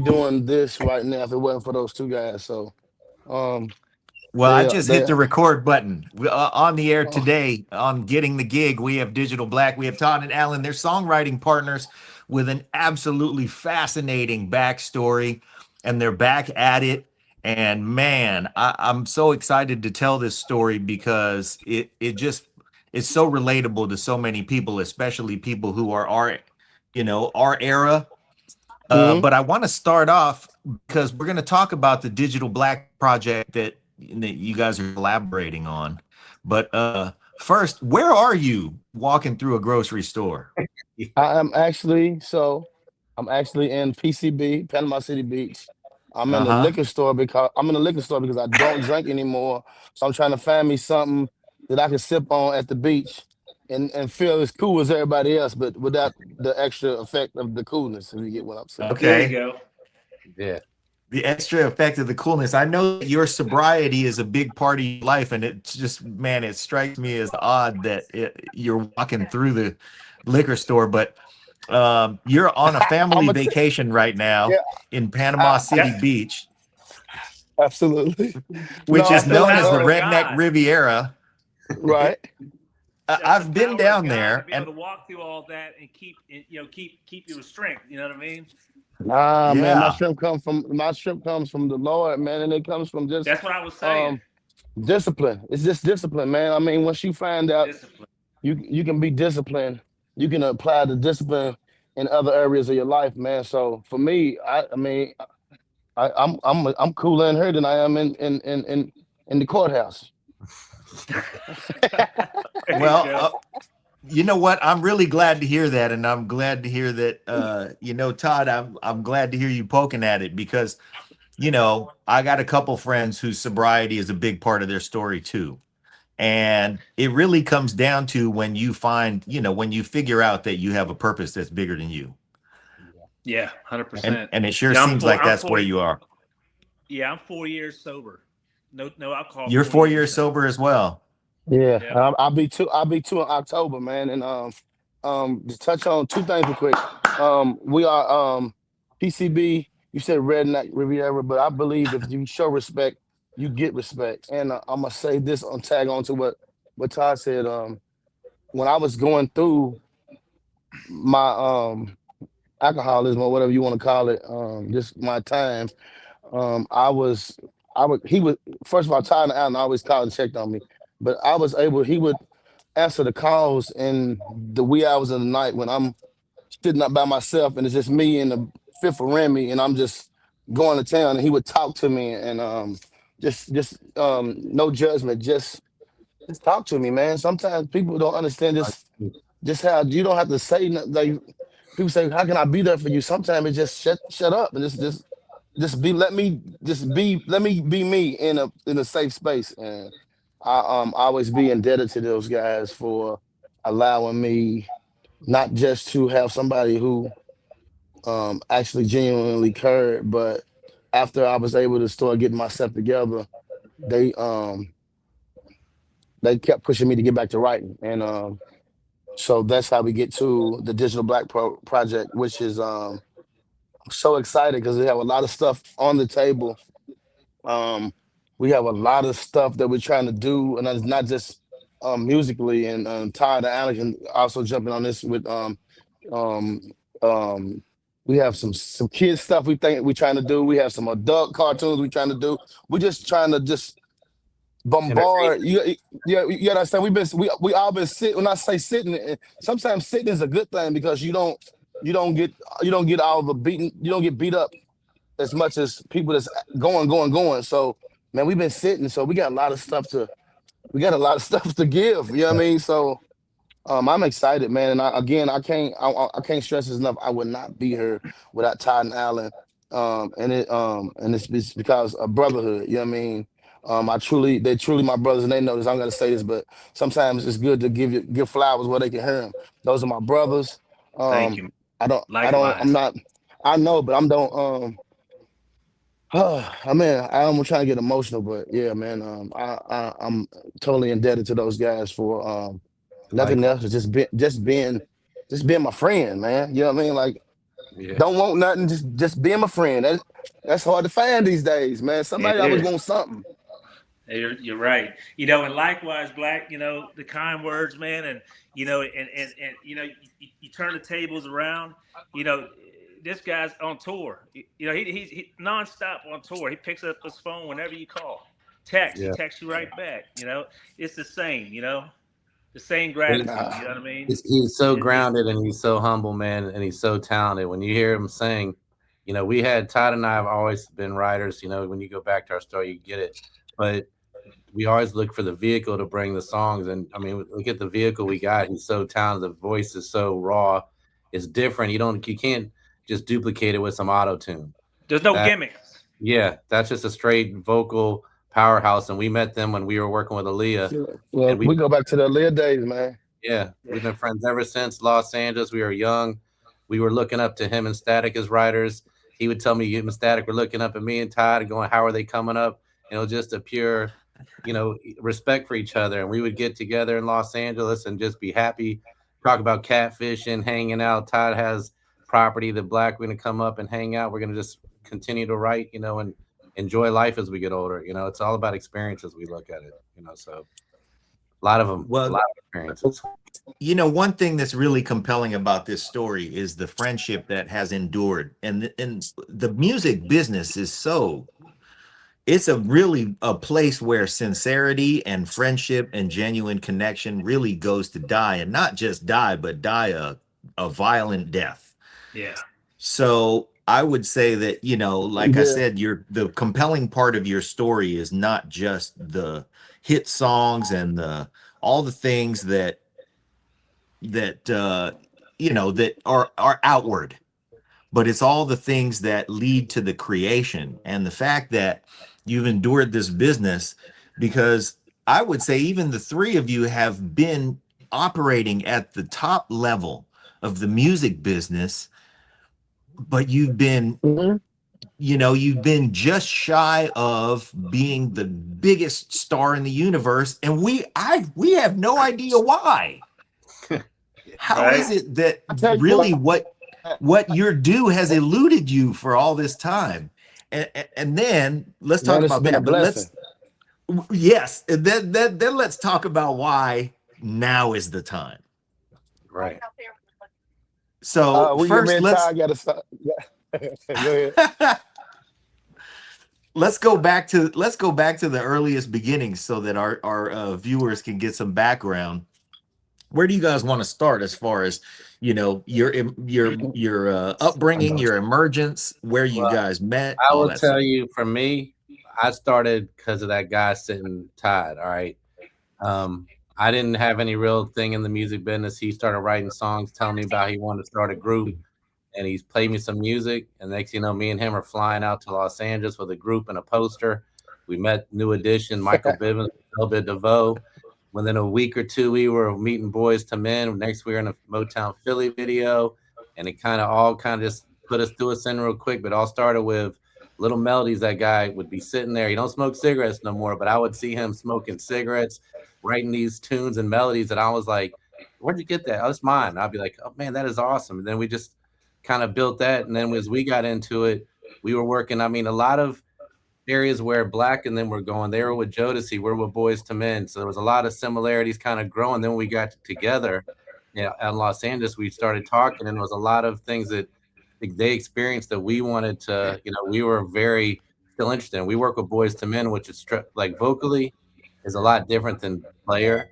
doing this right now if it wasn't for those two guys. So um Well, I just hit they the record button. On the air oh, today on Getting the Gig. We have Digital Black. We have Todd and Alan. They're songwriting partners with an absolutely fascinating backstory, and they're back at it. And man, I'm so excited to tell this story because it just it's so relatable to so many people, especially people who are our era. mhm. But I want to start off because we're going to talk about the Digital Black project that you guys are collaborating on. But first, where are you walking through a grocery store? I am actually so I'm actually in PCB, Panama City Beach. I'm in Uh the huh. liquor store because I don't drink anymore. So I'm trying to find me something that I can sip on at the beach and feel as cool as everybody else, but without the extra effect of the coolness, if you get what I'm saying. There you Okay. go. Yeah. The extra effect of the coolness. I know that your sobriety is a big part of your life, and it's just, man, it strikes me as odd that you're walking through the liquor store, but you're on a I'm family a t- vacation right yeah, now in Panama I, City That Beach, absolutely. No, which I is feel that's a known like as the power of Redneck God. Riviera. right. That's the I've been power of down God to there, be able and to walk through all that and keep you with strength. You know what I mean? Nah, man, yeah, my strength comes from the Lord, man, and it comes from just That's what I was saying. um discipline. It's just discipline, man. I mean, once you find out Discipline. you can be disciplined, you can apply the discipline in other areas of your life, man. So for me, I mean, I'm cooler in here than I am in the courthouse. There you well, go. you know what? I'm really glad to hear that, and I'm glad to hear that. Todd, I'm glad to hear you poking at it because I got a couple friends whose sobriety is a big part of their story too. And it really comes down to when you find, when you figure out that you have a purpose that's bigger than you. Yeah, And 100%. and it sure Yeah, I'm seems four. like I'm that's where 40. you are. Yeah, I'm 4 years sober. No alcohol. You're 4 years. 4 years So sober as well. Yeah, yeah. I'll be two in October, man. And to touch on two things real quick. We are PCB. You said Redneck Riviera, but I believe if you show respect, you get respect. And I'm gonna say this on tag on to what Todd said. When I was going through my alcoholism or whatever you want to call it, just my time, I was I would he would first of all Todd and Allen always called and checked on me, but I was able he would answer the calls in the wee hours of the night when I'm sitting up by myself and it's just me and the fifth of Remy and I'm just going to town and he would talk to me and just no judgment, just talk to me, man. Sometimes people don't understand just how you don't have to say nothing. Like people say, how can I be there for you? Sometimes it's just shut up and just be let me be me in a safe space. And I always be indebted to those guys for allowing me not just to have somebody who actually genuinely cared, but after I was able to start getting myself together, they um they kept pushing me to get back to writing. And so that's how we get to the Digital Black project, which is so excited because we have a lot of stuff on the table. Um, we have a lot of stuff that we're trying to do, and it's not just musically. And Todd and Alex can also jumping on this with um, um, we have some kids stuff we think we're trying to do. We have some adult cartoons we're trying to do. We're just trying to just bombard Entertainment. you. Yeah, you understand. We all been sitting. When I say sitting, sometimes sitting is a good thing because you don't get you don't get all the beaten. You don't get beat up as much as people that's going. So man, we've been sitting, so we got a lot of stuff to give. You know what I mean? So I'm excited, man. And I can't stress this enough. I would not be here without Todd and Allen. And it's because of brotherhood. You know what I mean? They're truly my brothers, and they know this. I'm gonna say this, but sometimes it's good to give flowers where they can hear them. Those are my brothers. Thank Um, you. I'm Likewise. not. I know, but I'm don't. I mean, I'm trying to get emotional, but yeah, man. I'm totally indebted to those guys for nothing Like else. It's just being my friend, man. You know what I mean? Like Yeah. Don't want nothing, just being my friend. That's hard to find these days, man. It Somebody always is. wants something. You're right. And likewise, Black. The kind words, man, and you turn the tables around. You know, this guy's on tour. He nonstop on tour. He picks up his phone whenever you call. He Yeah. texts you right back. It's the same. The same He's, gratitude. Nah, You know what I mean? he's so It's grounded and he's so humble, man, and he's so talented. When you hear him sing, we had Todd and I have always been writers. When you go back to our story, you get it. But we always look for the vehicle to bring the songs. And I mean, look at the vehicle we got. He's so talented. The voice is so raw. It's different. You can't just duplicate it with some auto tune. there's no That gimmicks. Yeah, that's just a straight vocal powerhouse. And we met them when we were working with Aaliyah, sure. Well, and we go back to the earlier days, man. yeah, Yeah. we've been friends ever since Los Angeles. We were young. We were looking up to him and Static as writers. He would tell me him and Static were looking up at me and Todd and going, "How are they coming up?" Just a pure, respect for each other. And we would get together in Los Angeles and just be happy, talk about catfishing, hanging out. Todd has property that Black, we're gonna come up and hang out. We're gonna just continue to write, and enjoy life as we get older. It's all about experiences. We look at it, so a lot of them, a Well, lot of experiences. one thing that's really compelling about this story is the friendship that has endured, and the music business is it's really a place where sincerity and friendship and genuine connection really goes to die, and not just die, but die a violent death. Yeah. So I would say that, like I Yeah. said, the compelling part of your story is not just the hit songs and all the things that that are outward, but it's all the things that lead to the creation, and the fact that you've endured this business, because I would say even the three of you have been operating at the top level of the music business, but you've been Mhm. you've been just shy of being the biggest star in the universe, and we have no idea why. How is Right. it that I tell you really what, what your due has eluded you for all this time? And then let's talk man, it's about been a that. But blessing. yes, and then let's talk about why now is the time. Right. So We get first, me and Ty got to stop. Go ahead. let's go back to the earliest beginnings so that our viewers can get some background. Where do you guys want to start as far as your upbringing, your emergence, where you Well, guys met, I all will that tell stuff? you, for me, I started because of that guy sitting Todd. All right. I didn't have any real thing in the music business. He started writing songs, telling me about he wanted to start a group, and he's played me some music. And next thing you know, me and him are flying out to Los Angeles with a group and a poster. We met New Edition, Michael Bivins, Biv DeVoe. Within a week or two, we were meeting Boys to Men. Next, we were in a Motown Philly video, and it all just put us through a scene real quick. But it all started with little melodies. That guy would be sitting there. He don't smoke cigarettes no more, but I would see him smoking cigarettes, writing these tunes and melodies, and I was like, "Where'd you get that? Oh, it's mine." And I'd be like, "Oh man, that is awesome." And then we just kind of built that, and then as we got into it, we were working. I mean, a lot of areas where Black and them were going, they were with Jodeci, we're with Boys to Men. So there was a lot of similarities kind of growing. Then when we got together in Los Angeles, we started talking, and there was a lot of things that they experienced that we wanted to, we were very still interested in. We work with Boys to Men, which is like vocally is a lot different than Player.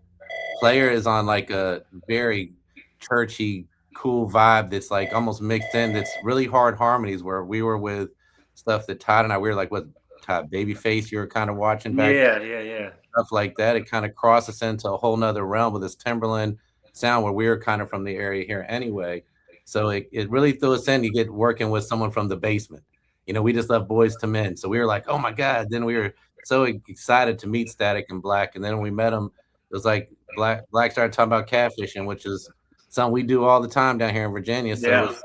Player is on like a very churchy, cool vibe that's like almost mixed in. That's really hard harmonies, where we were with stuff that Todd and I, we were like, what, Todd, Babyface, you were kind of watching back then, Yeah. stuff like that. It kind of crossed us into a whole nother realm with this Timbaland sound, where we were kind of from the area here anyway. So it really threw us in. You get working with someone from the Basement. We just left Boys to Men. So we were like, oh my God. Then we were so excited to meet Static and Black. And then when we met him, it was like Black started talking about catfishing, which is something we do all the time down here in Virginia. So Yeah.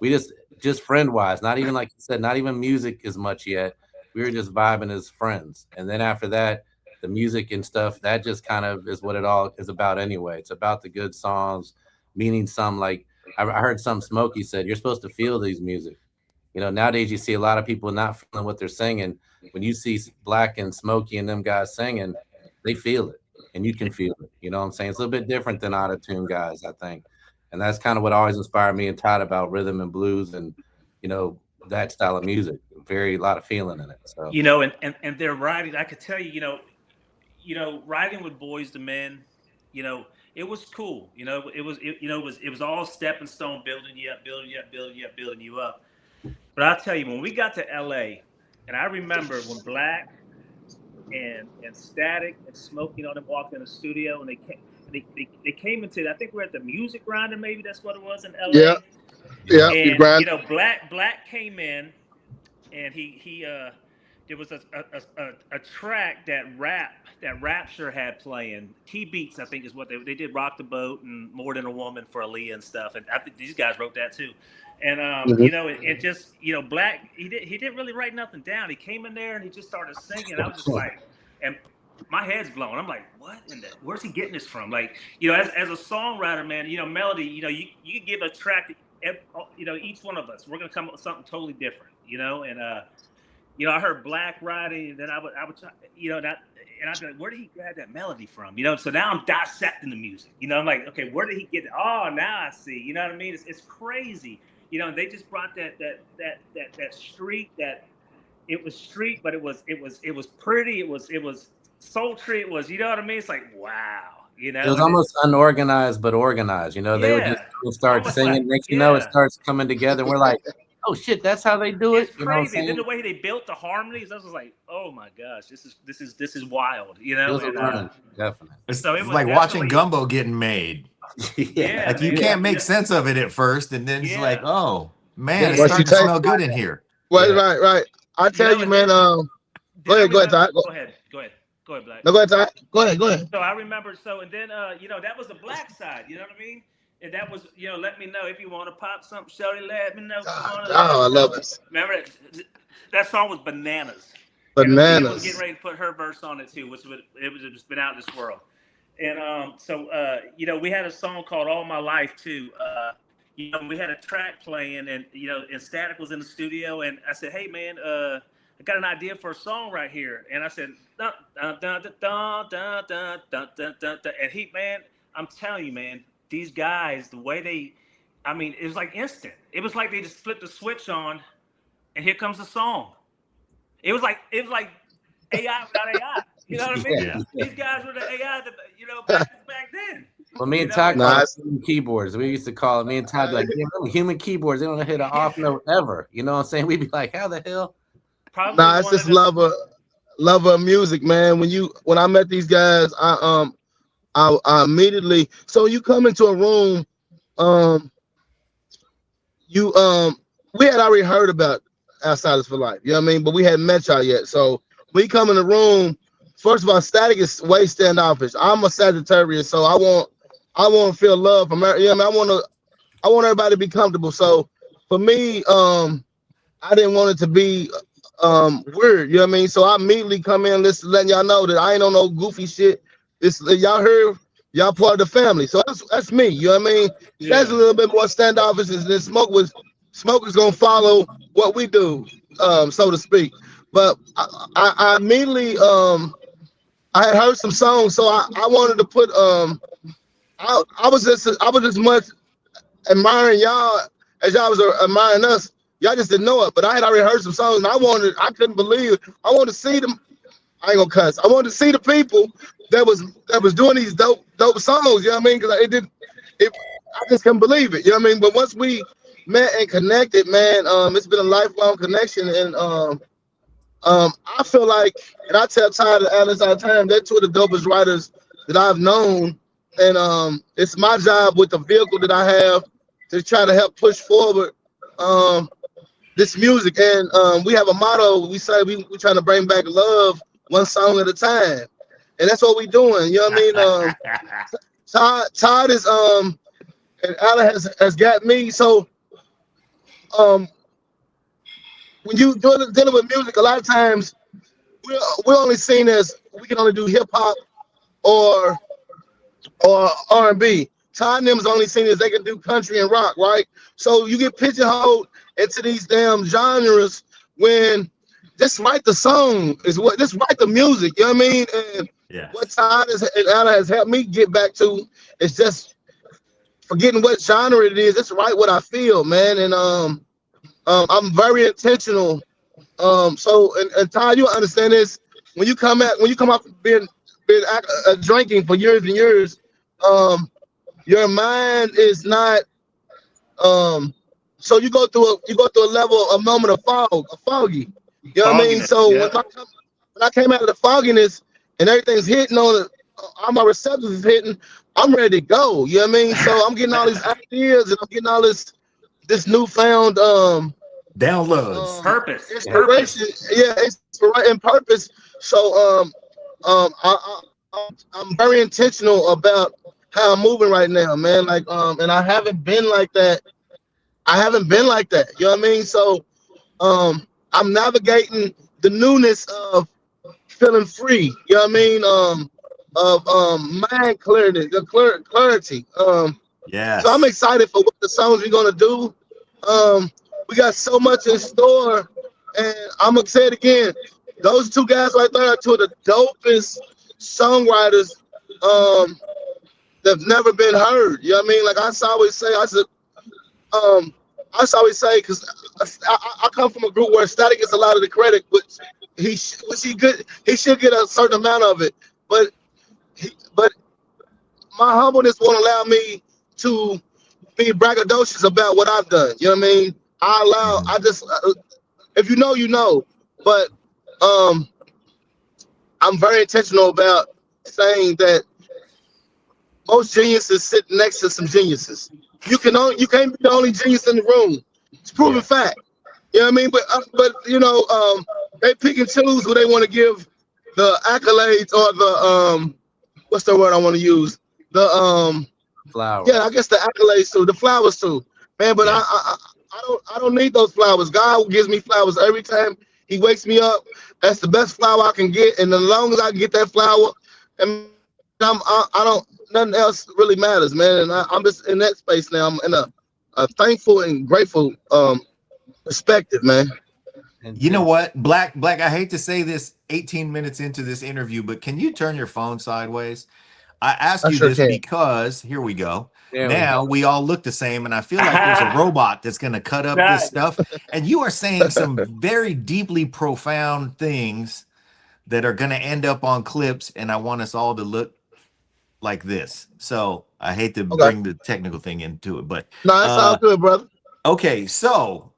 we just friend wise, not even like you said, not even music as much yet. We were just vibing as friends. And then after that, the music and stuff, that just kind of is what it all is about anyway. It's about the good songs, meaning some like I heard some Smokey said, you're supposed to feel these music. You know, nowadays you see a lot of people not feeling what they're singing. When you see Black and Smokey and them guys singing, they feel it, and you can feel it. You know what I'm saying? It's a little bit different than auto-tune guys, I think. And that's kind of what always inspired me and Todd about rhythm and blues and, you know, that style of music. A lot of feeling in it. So you know, and they're writing. I could tell you, you know, writing with Boys to Men, you know, it was cool. You know, it was all stepping stone, building you up, building you up, building you up, building you up. But I'll tell you, when we got to LA, and I remember when Black and Static and Smokey, you know, them walked in the studio and they came into, I think we're at the Music Grinder, maybe that's what it was in LA. Yeah. Yeah. And you know, Black came in and he there was a track that Rapture had playing. T Beats, I think, is what they did. Rock the Boat and More Than a Woman for Aaliyah and stuff. And I think these guys wrote that too. And you know, it just, you know, Black, he didn't really write nothing down. He came in there and he just started singing. I was just like, and my head's blown. I'm like, what? Where's he getting this from? Like, you know, as a songwriter, man, you know, melody, you know, you can give a track to, you know, each one of us. We're gonna come up with something totally different, you know. And you know, I heard Black writing, and then I would, you know, that, and I'd be like, where did he grab that melody from? You know, so now I'm dissecting the music. You know, I'm like, okay, where did he get it? Oh, now I see. You know what I mean? It's crazy. You know, they just brought that street, that it was street, but it was pretty. It was sultry. It was, you know what I mean? It's like, wow. You know, it was almost unorganized but organized. You know, they would just start singing. Like, next you know, it starts coming together. We're like, oh shit, that's how they do it. It's crazy. And then the way they built the harmonies, I was like, oh my gosh, this is wild. You know, definitely. So it was like watching gumbo getting made. Yeah, like you can't make sense of it at first, and then it's like, oh man, it's starting to smell good in here. Right. I tell you, man. Go ahead, Todd. Go ahead, Black. No, go ahead, Todd. Go ahead. So I remember. So and then, you know, that was the Black side. You know what I mean? And that was, you know, let me know if you want to pop something, shorty. Let me know. I love it. Remember that song was Bananas. Bananas. Was getting ready to put her verse on it too, which it was just been out of this world. And so you know, we had a song called All My Life too. You know, we had a track playing, and you know, and Static was in the studio, and I said, hey man, I got an idea for a song right here. And I said, dun, dun, dun, dun, dun, dun, dun, dun, dun, dun, dun. And he, man, I'm telling you, man, these guys, the way they, I mean, it was like instant. It was like they just flipped the switch on, and here comes the song. It was like AI without AI. You know what I mean? Yeah. These guys were the AI that, you know, back then. Well, me and Todd called human keyboards. We used to call it. Me and Todd like, human keyboards. They don't hit an off note ever. You know what I'm saying? We'd be like, how the hell? Probably it's just love of music, man. When I met these guys, I immediately. So you come into a room, we had already heard about Outsiderz for Life. You know what I mean? But we hadn't met y'all yet. So we come in the room. First of all, Static is way standoffish. I'm a Sagittarius, so I want to feel love from her. You know what I mean? I want everybody to be comfortable. So for me, I didn't want it to be weird. You know what I mean? So I immediately come in, letting y'all know that I ain't on no goofy shit. This y'all heard, y'all part of the family. So that's me. You know what I mean? Yeah. That's a little bit more standoffish than Smoker's gonna follow what we do, so to speak. But I immediately I had heard some songs, so I wanted to put I was just much admiring y'all as y'all was admiring us. Y'all just didn't know it, but I had already heard some songs, and I couldn't believe it. I wanted to see them. I ain't gonna cuss. I wanted to see the people that was doing these dope songs. You know what I mean? Because I just couldn't believe it. You know what I mean? But once we met and connected, man, it's been a lifelong connection, and I feel like, and I tell Todd and Alice all the time, they're two of the dopest writers that I've known, and it's my job with the vehicle that I have to try to help push forward this music. And we have a motto. We say we trying to bring back love one song at a time, and that's what we doing. You know what I mean? Todd is and Alice has got me. So when you dealing with music, a lot of times we're only seen as we can only do hip hop or R&B. Todd and them's only seen as they can do country and rock, right? So you get pigeonholed into these damn genres when just write the song is what, just write the music, you know what I mean? And what Todd and Anna has helped me get back to is just forgetting what genre it is. Just write what I feel, man. And I'm very intentional. And Todd, you understand this when you come off being drinking for years and years, your mind is not so you go through a level, a moment of foggy. You know what I mean? So when I came out of the fogginess and everything's hitting on it, all my receptors is hitting, I'm ready to go. You know what I mean? So I'm getting all these ideas and I'm getting all this newfound downloads, purpose, inspiration. Yeah, inspiration and purpose. So I'm very intentional about how I'm moving right now, man. Like and I haven't been like that. You know what I mean? So I'm navigating the newness of feeling free. You know what I mean? Of mind clarity, clarity. So I'm excited for what the songs we're gonna do. We got so much in store, and I'm gonna say it again. Those two guys right there are two of the dopest songwriters that've never been heard. You know what I mean? Like I always say, because I come from a group where Static gets a lot of the credit, but he should get a certain amount of it. But my humbleness won't allow me to be braggadocious about what I've done. You know what I mean? I just, if you know, you know. But I'm very intentional about saying that most geniuses sit next to some geniuses. You can't be the only genius in the room. It's proven fact. You know what I mean? But you know, they pick and choose who they want to give the accolades or the what's the word I want to use? The flowers. Yeah, I guess the accolades too, the flowers too, man. But I don't need those flowers. God gives me flowers every time He wakes me up. That's the best flower I can get, and as long as I get that flower, and I don't, nothing else really matters, man. And I'm just in that space now. I'm in a thankful and grateful perspective, man. You know what, Black, I hate to say this 18 minutes into this interview, but can you turn your phone sideways? I asked you this because here we go. Now we all look the same, and I feel like there's a robot that's going to cut up this stuff. And you are saying some very deeply profound things that are going to end up on clips, and I want us all to look like this. So I hate to bring the technical thing into it, but no, that's all good, brother. Okay, so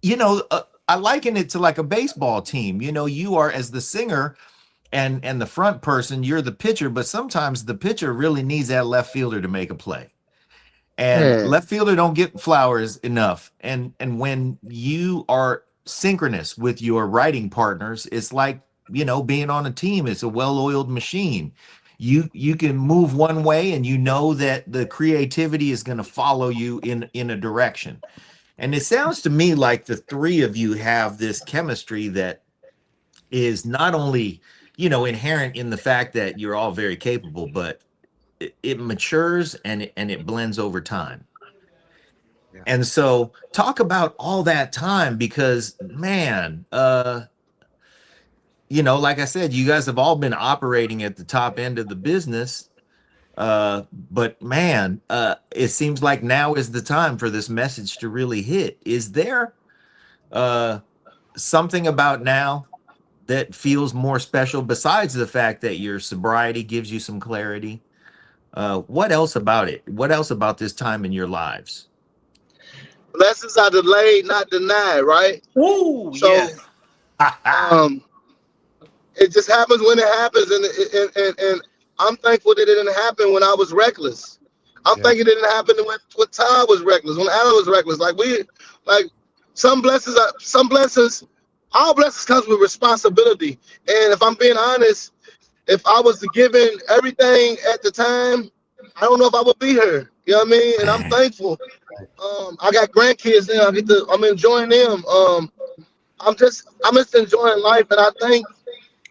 you know, I liken it to like a baseball team. You know, you are as the singer and the front person, you're the pitcher, but sometimes the pitcher really needs that left fielder to make a play. And left fielder don't get flowers enough. And when you are synchronous with your writing partners, it's like, you know, being on a team. It's a well-oiled machine. You can move one way and you know that the creativity is going to follow you in a direction. And it sounds to me like the three of you have this chemistry that is not only, you know, inherent in the fact that you're all very capable, but it matures and it blends over time. Yeah. And so talk about all that time, because man, you know, like I said, you guys have all been operating at the top end of the business. But man, it seems like now is the time for this message to really hit. Is there something about now that feels more special besides the fact that your sobriety gives you some clarity? What else about it? What else about this time in your lives? Blessings are delayed, not denied, right? Ooh, so, yes. It just happens when it happens, and I'm thankful that it didn't happen when I was reckless. I'm thinking it didn't happen when Todd was reckless, when Alan was reckless. Like some blessings, all blessings comes with responsibility. And if I'm being honest, if I was given everything at the time, I don't know if I would be here. You know what I mean? And I'm thankful. I got grandkids now. I'm enjoying them. I'm just enjoying life, and I think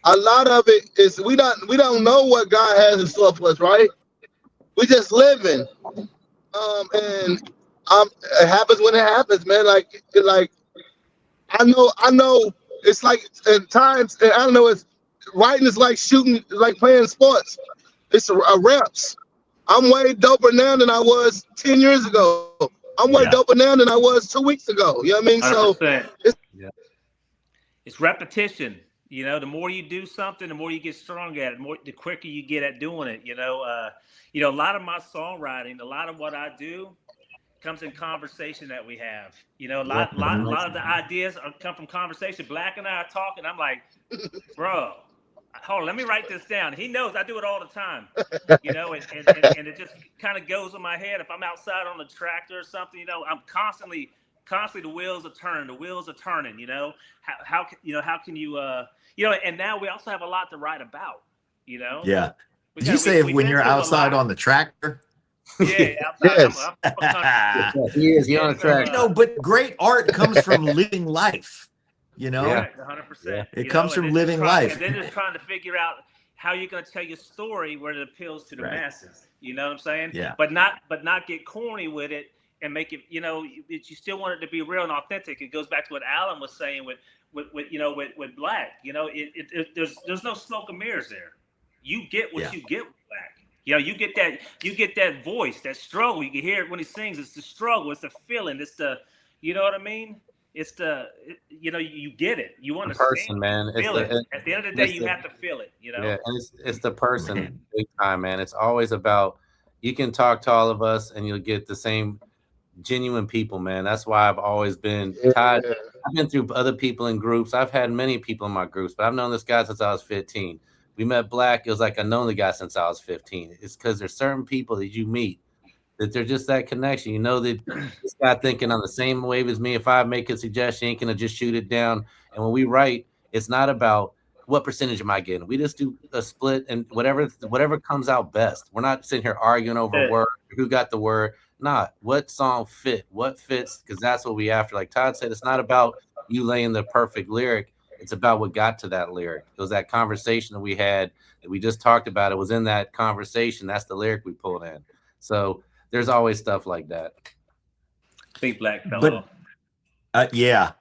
a lot of it is we don't know what God has in store for us, right? we just living. And it happens when it happens, man. Like I know it's like at times, and I don't know, it's writing is like shooting, like playing sports. It's a reps. I'm way doper now than I was 10 years ago. I'm way doper now than I was 2 weeks ago. You know what I mean? 100%. So it's repetition. You know, the more you do something, the more you get strong at it, the quicker you get at doing it. You know, a lot of my songwriting, a lot of what I do comes in conversation that we have. You know, a lot of the ideas come from conversation. Black and I are talking. I'm like, bro, hold on, let me write this down. He knows I do it all the time. You know, and it just kind of goes in my head. If I'm outside on the tractor or something, you know, I'm constantly the wheels are turning. You know, how can you and now we also have a lot to write about. You know. Yeah. Did you say when you're outside on the tractor? Yeah, outside. Yes. He is. He on the track. You know, but great art comes from living life. You know, 100%. It comes from living life. And then just trying to figure out how you're going to tell your story where it appeals to the masses. You know what I'm saying? Yeah. But not get corny with it and make it. You know, you still want it to be real and authentic. It goes back to what Alan was saying with Black. You know, there's no smoke and mirrors there. You get what you get with Black. You know, you get that voice, that struggle. You can hear it when he sings. It's the struggle. It's the feeling. It's the, you know what I mean? It's you get it. You understand. The person, man. Feel it. At the end of the day, you have to feel it. You know. Yeah, and it's the person, big time, man. It's always about. You can talk to all of us, and you'll get the same genuine people, man. That's why I've always been Todd. I've been through other people in groups. I've had many people in my groups, but I've known this guy since I was 15. We met Black. It was like I've known the guy since I was 15. It's because there's certain people that you meet that they're just that connection. You know that this guy thinking on the same wave as me. If I make a suggestion, he ain't gonna just shoot it down. And when we write, it's not about what percentage am I getting. We just do a split and whatever comes out best. We're not sitting here arguing over word, who got the word. Not what song what fits, because that's what we after. Like Todd said, it's not about you laying the perfect lyric. It's about what got to that lyric. It was that conversation that we had that we just talked about. It was in that conversation. That's the lyric we pulled in. So there's always stuff like that. Big Black fellow. Yeah.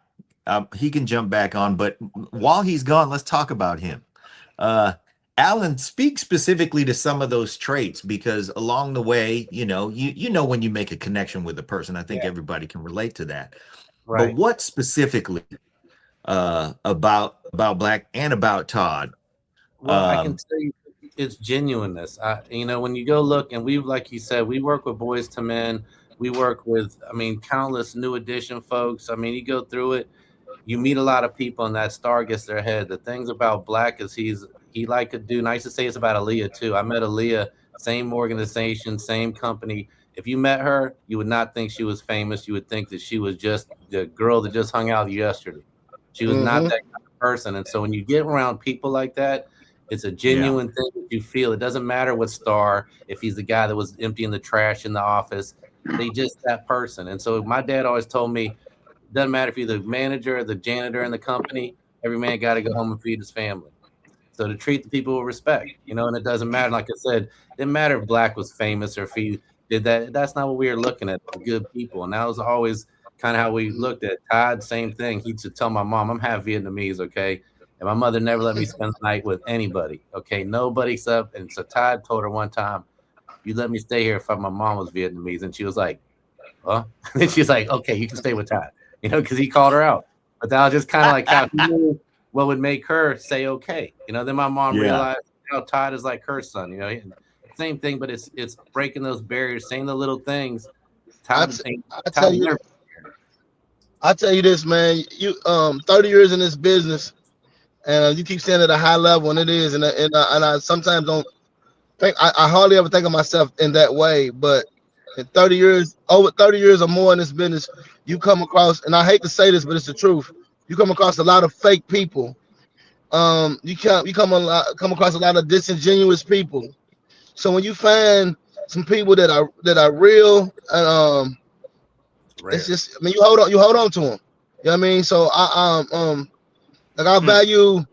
He can jump back on, but while he's gone, let's talk about him. Alan, speak specifically to some of those traits, because along the way, you know when you make a connection with a person, I think everybody can relate to that. Right. But what specifically about Black and about Todd? Well, I can tell you it's genuineness. When you go look, and we, like you said, we work with Boys to Men. We work with, countless New Edition folks. You go through it, you meet a lot of people, and that star gets their head. The things about Black is he like a dude. And I used to say it's about Aaliyah too. I met Aaliyah, same organization, same company. If you met her, you would not think she was famous. You would think that she was just the girl that just hung out yesterday. She was not that kind of person. And so when you get around people like that, it's a genuine thing that you feel. It doesn't matter what star, if he's the guy that was emptying the trash in the office, they just that person. And so my dad always told me, it doesn't matter if you're the manager or the janitor in the company, every man got to go home and feed his family. So to treat the people with respect, and it doesn't matter. Like I said, it didn't matter if Black was famous or if he did that. That's not what we were looking at, good people. And that was always kind of how we looked at Todd. Same thing. He used to tell my mom, I'm half Vietnamese, okay? And my mother never let me spend the night with anybody, okay? Nobody except, and so Todd told her one time, you let me stay here if my mom was Vietnamese. And she was like, huh? And she's like, okay, you can stay with Todd, because he called her out. But that was just kind of like how he knew what would make her say okay. Then my mom realized how Todd is like her son, same thing, but it's breaking those barriers, saying the little things. I tell you this, man. You 30 years in this business, and you keep saying at a high level, and it is, and I sometimes don't think I hardly ever think of myself in that way, but in 30 years, over 30 years or more in this business, you come across, and I hate to say this, but it's the truth. You come across a lot of fake people. You come across a lot of disingenuous people. So when you find some people that are real, and it's just, you hold on to them. You know what I mean? So I value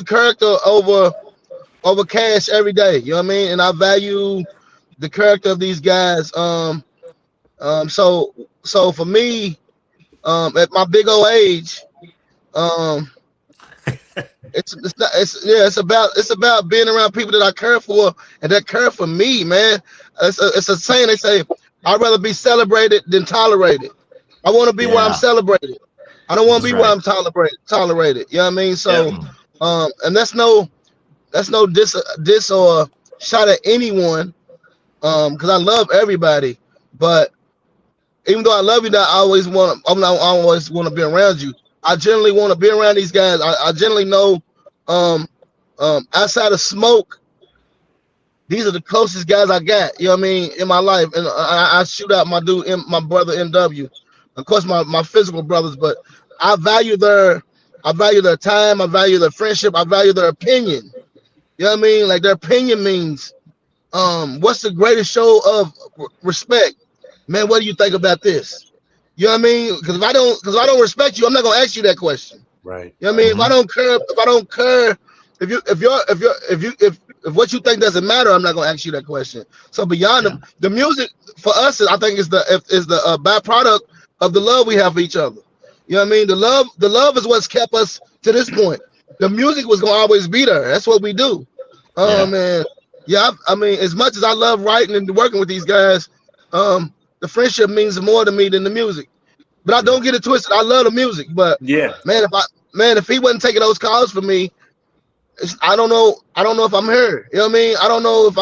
character over over cash every day. You know what I mean? And I value the character of these guys. So for me, at my big old age, um, it's about being around people that I care for and that care for me, man. It's a saying they say, I'd rather be celebrated than tolerated. I want to be where I'm Yeah, celebrated. I don't want to that's be where right. I'm tolerated. You know what I mean? So, Yeah. Mm. and that's no diss or shot at anyone. Because I love everybody, but even though I love you, I always want to be around you. I generally want to be around these guys. I generally know, um, outside of Smoke, these are the closest guys I got. You know what I mean in my life, and I shoot out my brother MW, of course my physical brothers, but I value their I value their time. I value their friendship. I value their opinion. You know what I mean? Like their opinion means, what's the greatest show of respect? Man, what do you think about this? You know what I mean? Because if I don't respect you, I'm not gonna ask you that question. Right. You know what I mean? Mhm. If I don't care, if what you think doesn't matter, I'm not gonna ask you that question. So beyond Yeah. the music for us, I think is the byproduct of the love we have for each other. You know what I mean? The love is what's kept us to this point. The music was gonna always be there. That's what we do. Yeah. Man, yeah. I mean, as much as I love writing and working with these guys, the friendship means more to me than the music. But I don't get it twisted. I love the music, but Yeah. man, if he wasn't taking those calls for me, I don't know. I don't know if I'm here. You know what I mean? I don't know if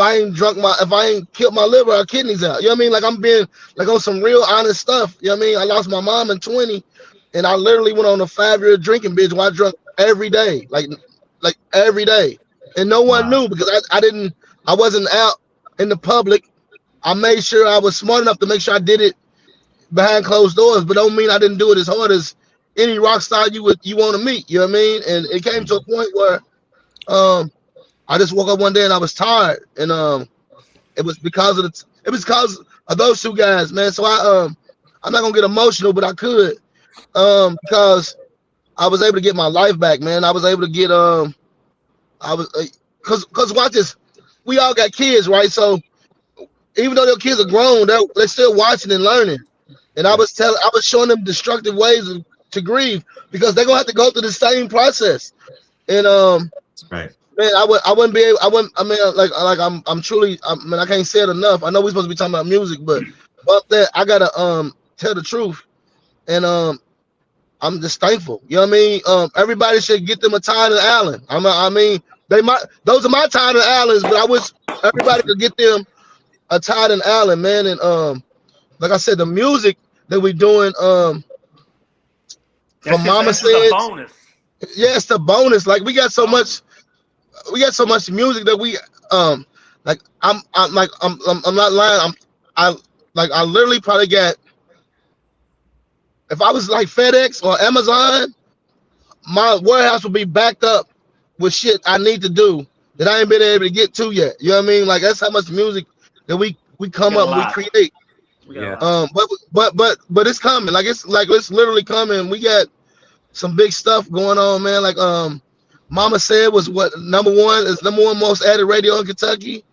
I ain't killed my liver or kidneys out. You know what I mean? Like I'm being like on some real honest stuff. You know what I mean? I lost my mom in 20, and I literally went on a 5-year drinking binge where I drunk every day, like every day, and no one Wow. knew because I wasn't out in the public. I made sure I was smart enough to make sure I did it behind closed doors, but don't mean I didn't do it as hard as any rock star you want to meet. You know what I mean? And it came to a point where I just woke up one day and I was tired, and it was because of those two guys, man. So I'm not gonna get emotional, but I could because I was able to get my life back, man. I was able to get I was because watch this, we all got kids, right? So even though their kids are grown, they're still watching and learning. And Yeah. I was showing them destructive ways to grieve because they're gonna have to go through the same process. And That's right. man, I wouldn't be able, I wouldn't, I mean, like I'm truly, I mean, I can't say it enough. I know we're supposed to be talking about music, but that I gotta tell the truth. And I'm just thankful. You know what I mean? Everybody should get them a Todd and Allen. I mean, those are my Todd and Allens, but I wish everybody could get them a Todd and Allen, man. And like I said, the music that we're doing, from Mama That's just a said, bonus. yeah, it's the bonus. Like we got so much music that we like I'm not lying. I literally probably got, if I was like FedEx or Amazon, my warehouse would be backed up with shit I need to do that I ain't been able to get to yet. You know what I mean? Like that's how much music that we come We got up a and we lot. create. We got Yeah. a lot. But it's coming. It's literally coming. We got some big stuff going on, man. Like Mama said was what number one most added radio in Kentucky.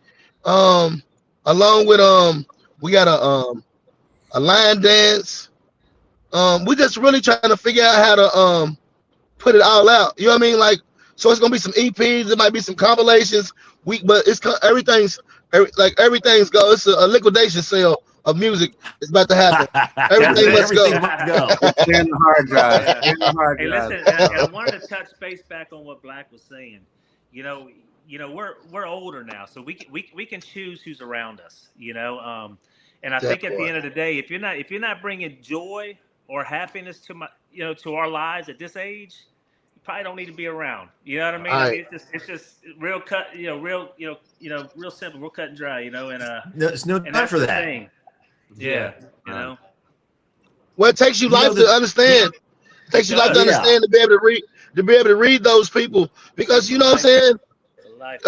Along with we got a line dance. We just really trying to figure out how to put it all out. You know what I mean? Like so it's gonna be some EPs, there might be some compilations. But everything's go. It's a liquidation sale of music. It's about to happen. That's Everything it. must go. Everything must go. Share the hard drive. Yeah. Share the hard Hey, drive. listen, and I wanted to touch base back on what Black was saying. You know, we're older now, so we can choose who's around us. And I think at the end of the day, if you're not bringing joy or happiness to our lives at this age, you probably don't need to be around. You know what I mean? I mean, it's just real cut. Real simple, real cut and dry. And There's no and time that's for the that. thing. Yeah. You know. Well, it takes you life to understand. It takes you life to does. understand to be able to read those people, because you know what I'm saying. Life.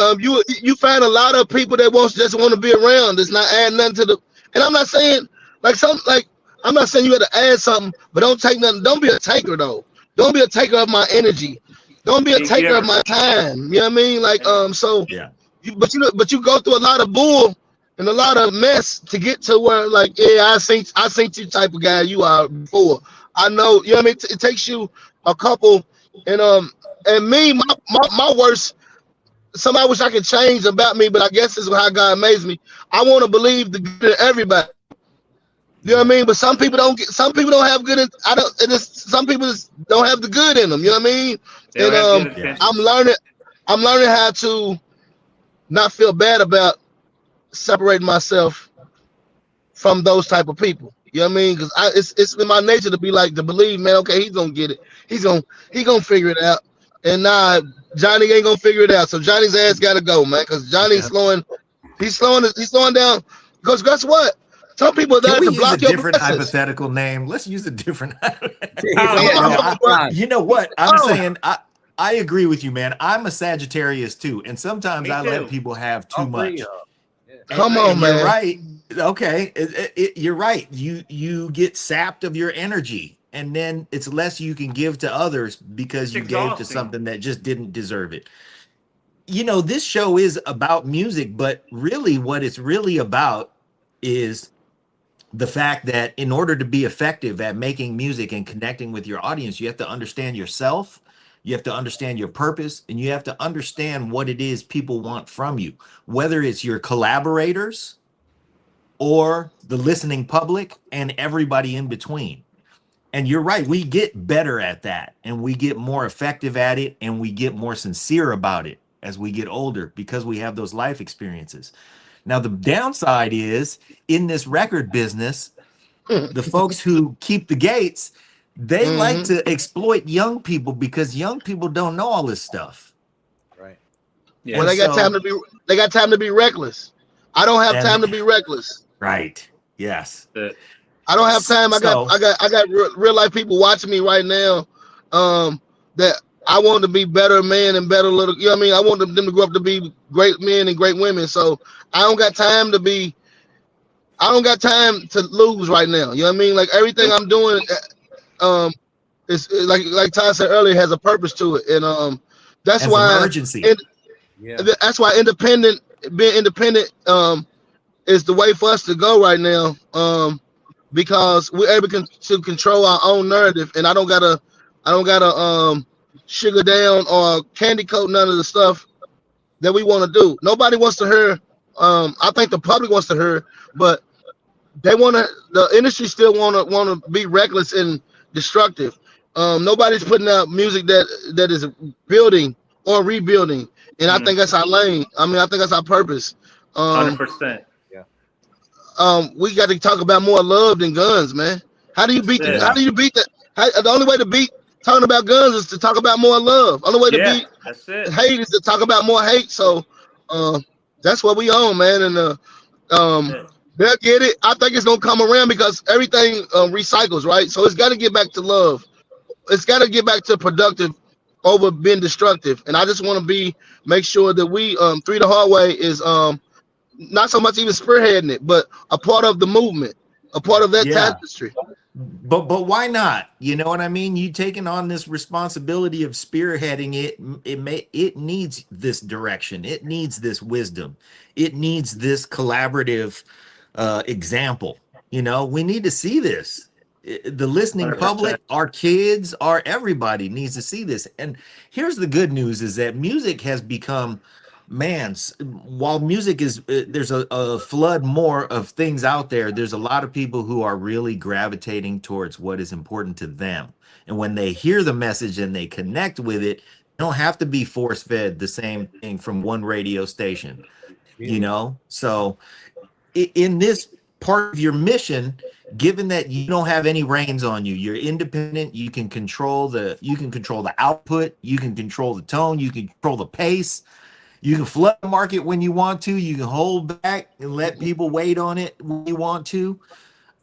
You find a lot of people that just want to be around. It's not adding nothing to the. And I'm not saying I'm not saying you got to add something, but don't take nothing. Don't be a taker though. Don't be a taker of my energy. Don't be a You taker of ever, my time. You know what I mean? Like so Yeah. but you go through a lot of bull and a lot of mess to get to where like I think you type of guy you are before. I know, you know what I mean? It takes you a couple and me, my worst, somebody wish I could change about me, but I guess this is how God made me. I want to believe the good in everybody. You know what I mean? But some people don't have good I don't and some people just don't have the good in them, you know what I mean? they don't And have good Yeah. I'm intentions. learning how to not feel bad about separating myself from those type of people. You know what I mean? Because it's in my nature to be like to believe, man. Okay, he's gonna get it. He gonna figure it out. And nah, Johnny ain't gonna figure it out. So Johnny's ass gotta go, man. Because Johnny's Yeah. slowing. He's slowing down. Because guess what? Some people are Can there we to use a block your different blessings. hypothetical name? Let's use a different. Oh, Yeah, yeah, no, no. You know what? I'm Oh, saying I agree with you, man. I'm a Sagittarius too, and sometimes Me I let too. people have too all three much. of them. Yeah. come on, And you're man. right. Okay, you're right. You get sapped of your energy, and then it's less you can give to others because It's you gave to exhausting. something that just didn't deserve it. You know, this show is about music, but really, what it's really about is the fact that in order to be effective at making music and connecting with your audience, you have to understand yourself, you have to understand your purpose, and you have to understand what it is people want from you, whether it's your collaborators or the listening public and everybody in between. And you're right, we get better at that and we get more effective at it and we get more sincere about it as we get older because we have those life experiences. Now, the downside is in this record business, the folks who keep the gates, they like Mm-hmm. to exploit young people because young people don't know all this stuff. Right. Yeah. Well, And so, they got time to be reckless. I don't have and time to be reckless. right, yes. I don't have time. So, I got real life people watching me right now. That I want to be better men and better little. You know what I mean? I want them to grow up to be great men and great women. So I don't got time to be. I don't got time to lose right now. You know what I mean? Like everything I'm doing, is like Todd said earlier, has a purpose to it, and that's as an why. urgency. And Yeah. that's why being independent, is the way for us to go right now. Because we're able to control our own narrative, and I don't gotta sugar down or candy coat none of the stuff that we want to do. Nobody wants to hear. I think the public wants to hear, but they want to. The industry still want to be reckless and destructive. Nobody's putting out music that is building or rebuilding, and I think that's our lane. I mean, I think that's our purpose. 100%. We got to talk about more love than guns, man. How do you beat Yeah. how do you beat that? The only way to beat talking about guns is to talk about more love. Only way to Yeah, beat that's it. hate is to talk about more hate. So that's what we own, man. And That's it. they'll get it. I think it's gonna come around because everything recycles, right? So it's got to get back to love. It's got to get back to productive over being destructive. And I just want to make sure that we Three the Hard Way is not so much even spearheading it, but a part of the movement, a part of that Yeah. tapestry. But why not? You know what I mean? You taking on this responsibility of spearheading it. It needs this direction. It needs this wisdom. It needs this collaborative example. You know, we need to see this. The listening 100%. public, our kids, everybody needs to see this. And here's the good news: is that music has become, man, while music is there's a flood more of things out there, there's a lot of people who are really gravitating towards what is important to them, and when they hear the message and they connect with it, they don't have to be force fed the same thing from one radio station, you know. So in this part of your mission, given that you don't have any reins on you, you're independent, you can control the output, you can control the tone, you can control the pace. You can flood the market when you want to. You can hold back and let people wait on it when you want to.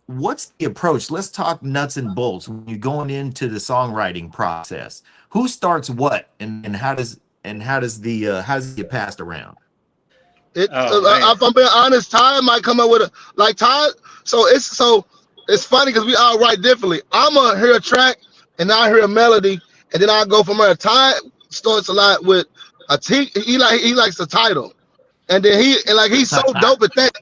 What's the approach? Let's talk nuts and bolts when you're going into the songwriting process. Who starts what, and how does it get passed around? If man. I'm being honest, Todd might come up with Todd. So it's funny because we all write differently. I'm gonna hear a track and I hear a melody, and then I go from there. Todd starts a lot with he likes the title, and then he's so dope at that.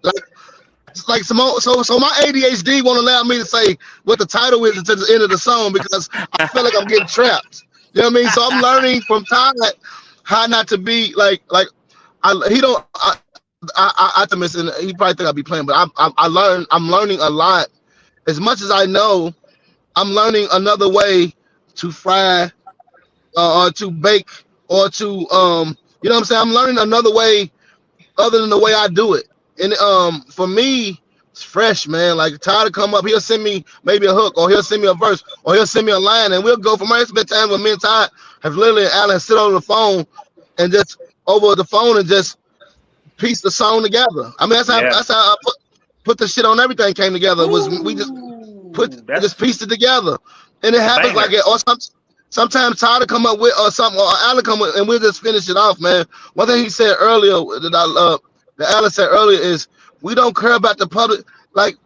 Like so my ADHD won't allow me to say what the title is until the end of the song because I feel like I'm getting trapped. You know what I mean? So I'm learning from Todd how not to be like he don't I miss, and he probably think I'll be playing, but I'm learning a lot. As much as I know, I'm learning another way to fry or to bake or to you know what I'm saying? I'm learning another way other than the way I do it. And for me, it's fresh, man. Like Todd to come up, he'll send me maybe a hook, or he'll send me a verse, or he'll send me a line, and we'll go from there. It's been times when me and Todd have literally and Alan sit on the phone and just over the phone and just piece the song together. I mean, that's how I put the shit on everything came together. Was we just pieced it together, and it happens like it. Or sometimes Todd to come up with or something, or Alan come with, and we'll just finish it off, man. One thing he said earlier that I love, that Alan said earlier is we don't care about the public. Like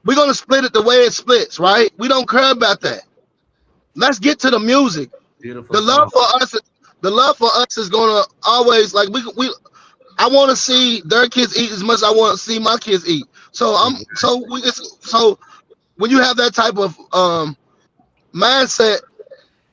we're gonna split it the way it splits, right? We don't care about that. Let's get to the music. Beautiful. The love for us is gonna always like we. I want to see their kids eat as much as I want to see my kids eat. So so when you have that type of mindset,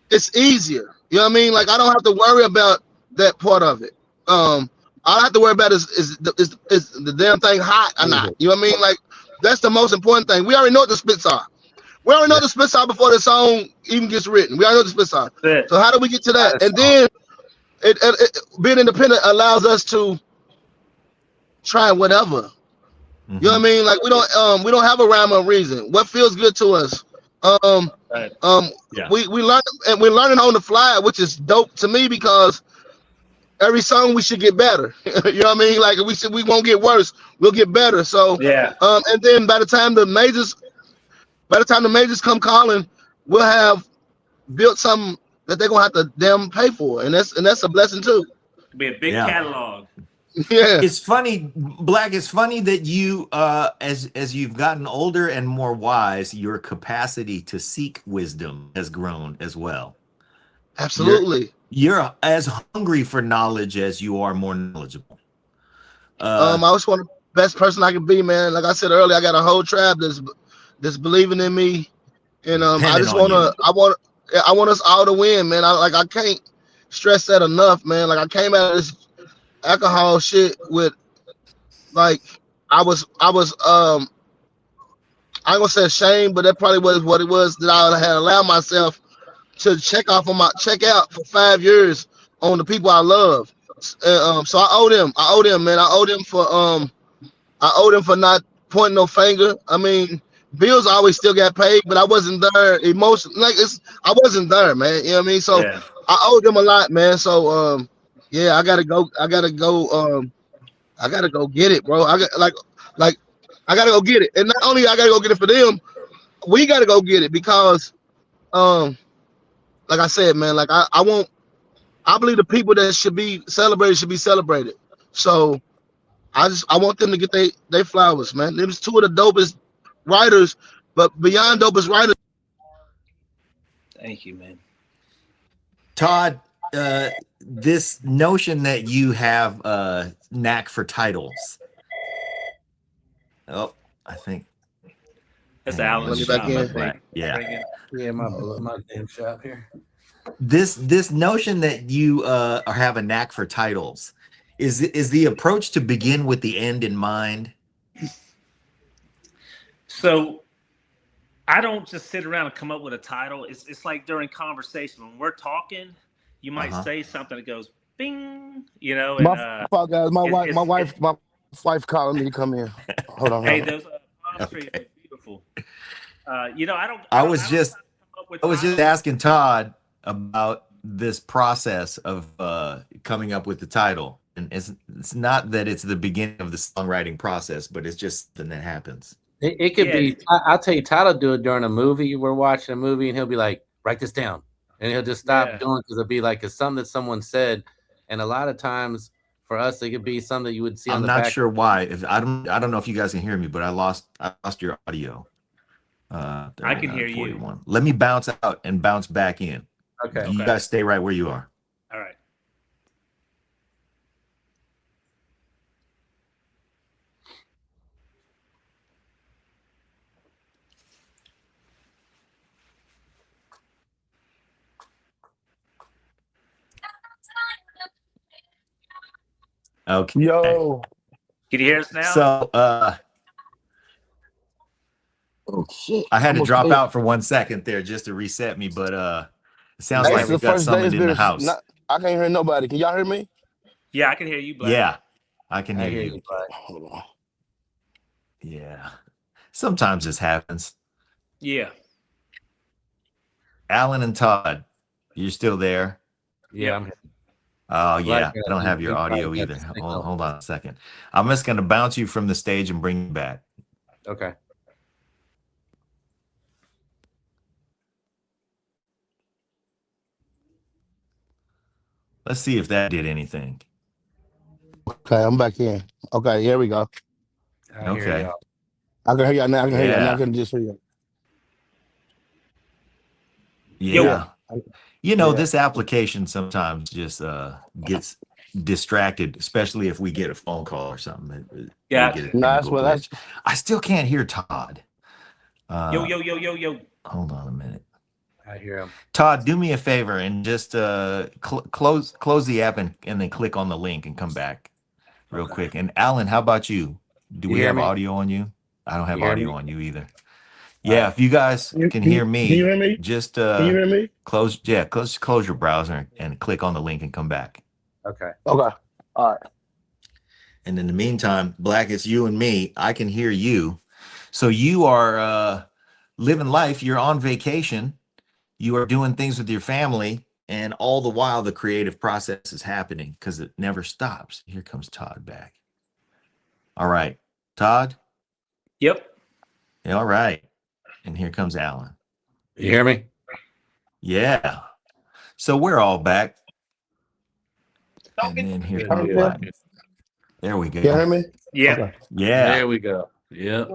it's easier. You know what I mean? Like I don't have to worry about that part of it. All I have to worry about is the damn thing hot or not. You know what I mean? Like that's the most important thing. We already know what the splits are. We already know the splits are before the song even gets written. We already know the splits are. So how do we get to that? And then it being independent allows us to try whatever. You know what I mean? Like we don't have a rhyme or reason. What feels good to us. We learn, and we're learning on the fly, which is dope to me because every song we should get better. You know what I mean? Like we won't get worse. We'll get better. So and then by the time the majors come calling, we'll have built something that they're gonna have to damn pay for, and that's a blessing too. It'll be a big catalog. Yeah, it's funny, Black. It's funny that you, as you've gotten older and more wise, your capacity to seek wisdom has grown as well. Absolutely. You're as hungry for knowledge as you are more knowledgeable. I just want the best person I can be, man. Like I said earlier, I got a whole tribe that's believing in me, and I want us all to win, man. I can't stress that enough, man. Like I came out of this alcohol shit with like I was I ain't gonna say ashamed, but that probably was what it was that I had allowed myself to check out for 5 years on the people I love. So I owe them, man. I owe them for not pointing no finger. I mean, bills always still got paid, but I wasn't there emotionally. I wasn't there, man. You know what I mean? So I owe them a lot, man. So yeah, I gotta go get it, bro. I gotta go get it. And not only I gotta go get it for them, we gotta go get it because like I said, man, like I believe the people that should be celebrated. So I want them to get they flowers, man. Them was two of the dopest writers, but beyond dopest writers. Thank you, man. Todd, this notion that you have a knack for titles. Oh, I think that's Alan's back in. Right. Yeah. Yeah, my damn shop here. This notion that you have a knack for titles is the approach to begin with the end in mind. So I don't just sit around and come up with a title. It's like during conversation when we're talking, you might say something that goes bing, you know. And, my fault, guys. My wife calling me to come in. Hold on. Hey, those palm trees are beautiful. You know, I was just asking Todd about this process of coming up with the title, and it's not that it's the beginning of the songwriting process, but it's just something that happens. It could be. I'll tell you, Todd will do it during a movie. We're watching a movie, and he'll be like, "Write this down," and he'll just stop doing because it'll be like it's something that someone said, and a lot of times for us, it could be something that you would see. I'm not sure why. If I don't know if you guys can hear me, but I lost your audio. I can hear 41. You. Let me bounce out and bounce back in. Okay. You guys stay right where you are. All right. Okay. Yo. Can you hear us now? So Oh shit. I had to I'm drop okay. out for 1 second there just to reset me, but it sounds Hey, like it's we the got first day summoned it's in the been house. not, I can't hear nobody. Can y'all hear me? Yeah, I can hear you, Black. Yeah, I can hear I hear you. you, Black. Hold on. Yeah. Sometimes this happens. Yeah. Alan and Todd, you're still there? Yeah, I'm here. Oh, yeah. Black, I don't have your you probably audio got either. the signal. Hold on a second. I'm just going to bounce you from the stage and bring you back. Okay. Let's see if that did anything. Okay, I'm back in. Okay, here we go. I hear Okay. y'all. I can hear y'all now. I can hear y'all now. I Yeah. can just hear you. Yeah. You know, Yeah. this application sometimes just gets distracted, especially if we get a phone call or something. Yeah. We get a No, that's technical what that's glitch. I still can't hear Todd. Yo. Hold on a minute. I hear him. Todd, do me a favor and just close the app and then click on the link and come back real Okay. quick. And Alan, how about you? Do You we hear have me? audio on you? I don't have You hear audio me? on you either. Yeah, if you guys can hear me, Can you hear me? just Can you hear me? close your browser and click on the link and come back. Okay. Okay. All right. And in the meantime, Black, it's you and me. I can hear you. So you are living life. You're on vacation. You are doing things with your family. And all the while, the creative process is happening because it never stops. Here comes Todd back. All right. Todd? Yep. Yeah, all right. And here comes Alan. You hear me? Yeah. So we're all back. And then here comes Yeah. Black. There we go. Can you hear me? Yeah. Okay. Yeah. There we go. Yep.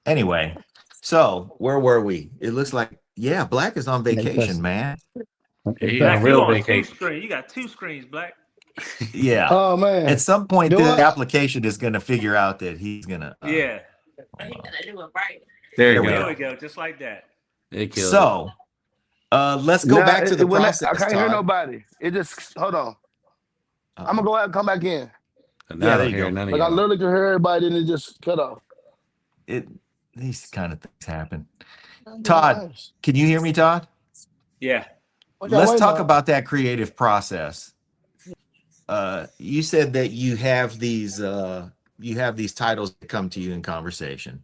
Anyway, so where were we? It looks like, yeah, Black is on vacation, man. He's Black, on you real on vacation. 2 screens. You got 2 screens, Black. Yeah. Oh man. At some point, Do this I? application is going to figure out that he's going to. Yeah. There you we There go. we go. Just like that. It killed So, let's go Nah, back to the when process. I can't hear Todd. nobody. It just hold on. I'm gonna go out and come back in. it. And Yeah, now I there don't you hear go. none of Like I y'all. literally can hear everybody, and it just cut off. These kind of things happen. Todd, can you hear me, Todd? Yeah. What y'all Let's waiting talk on? about that creative process. You said that you have these titles that come to you in conversation.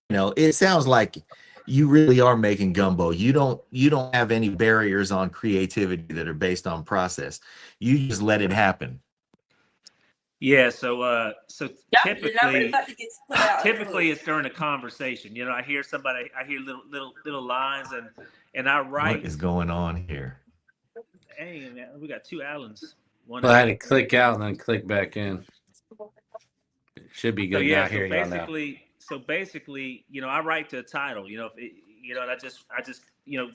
You know, it sounds like you really are making gumbo. You don't have any barriers on creativity that are based on process. You just let it happen. Yeah. So typically it's during a conversation. You know, I hear somebody, I hear little lines, and I write. What is going on here? Hey, man, we got 2 Allens. One. Well, I had to click out and then click back in. It should be good. So yeah. Now hear y'all now. Basically, you know, I write the title. You know, and I just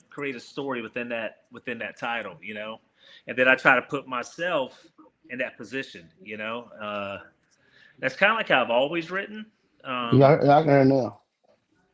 create a story within that title. You know, and then I try to put myself in that position. You know, that's kind of like how I've always written. I can hear now.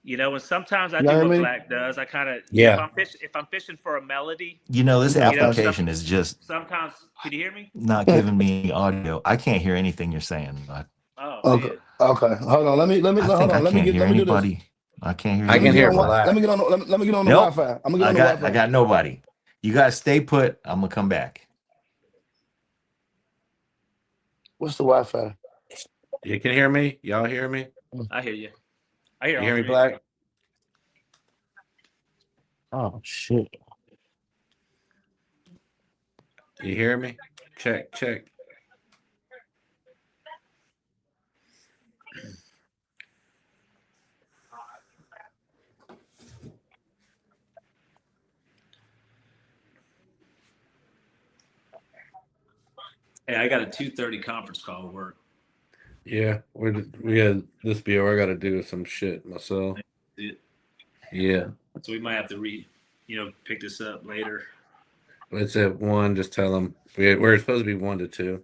You know, and sometimes I Y'all do hear what me? Black does. I kind of Yeah. if I'm fishing for a melody. You know, this Okay. application is just Sometimes, can you hear me? not giving me any audio. I can't hear anything you're saying. But Oh, Okay. man. Okay. Hold on. Let me I hold think on. I Let me can't hear do this. anybody. I can't hear. I can hear anybody. Black. Let me get on. Let me get on the Nope. Wi-Fi. I'm gonna get on the Wi-Fi. I got nobody. You guys stay put. I'm gonna come back. What's the Wi-Fi? You can hear me? Y'all hear me? I hear you. I hear You all hear me, three. Black? Oh shit. You hear me? Check. Hey, I got a 2:30 conference call at work. Yeah, we had this be. I got to do some shit myself. Yeah. So we might have to pick this up later. It's at 1. Just tell them we're supposed to be 1 to 2.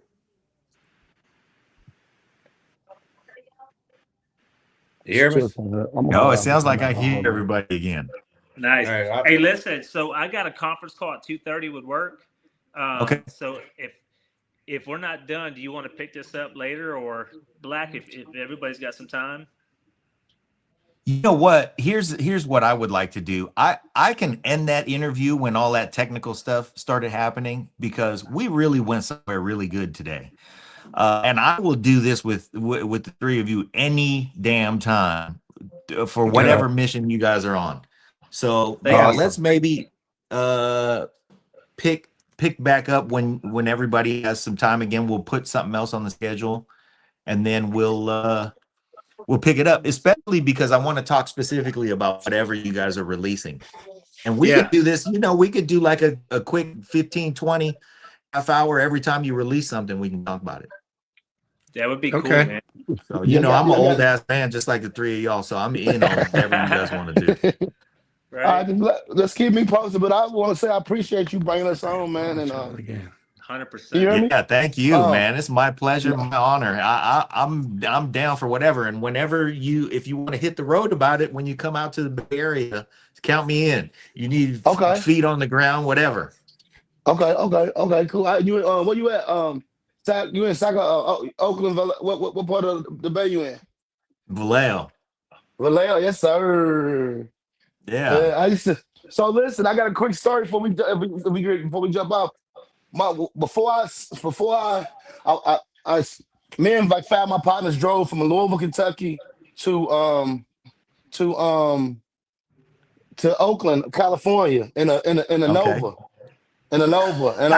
You hear me? No, it sounds like I hear everybody again. Nice. All right, Hey, listen. So I got a conference call at 2:30 with work. Okay. So if we're not done, do you want to pick this up later, or Black? If everybody's got some time. You know what? Here's what I would like to do. I can end that interview when all that technical stuff started happening, because we really went somewhere really good today. And I will do this with the three of you any damn time for whatever mission you guys are on. So yeah, Awesome. let's maybe pick back up when everybody has some time again. We'll put something else on the schedule, and then we'll pick it up, especially because I want to talk specifically about whatever you guys are releasing. And we could do this, we could do like a quick 15, 20 half hour every time you release something. We can talk about it. That would be cool, man. So, I'm an old ass man, just like the three of y'all. So I'm in on whatever you guys want to do. Right. Let's keep me posted. But I want to say I appreciate you bringing us on, man. And 100%. you hear me? Yeah, thank you, man. It's my pleasure, my honor. I'm down for whatever. And whenever if you want to hit the road about it, when you come out to the Bay Area, count me in. You need feet on the ground, whatever. Okay, cool. Where you at? You in Oakland? What part of the Bay you in? Vallejo. Vallejo, yes sir. Yeah. I used to. So listen, I got a quick story before we jump off. Me and like 5 of my partners drove from Louisville, Kentucky to Oakland, California in a Nova. In a Nova. And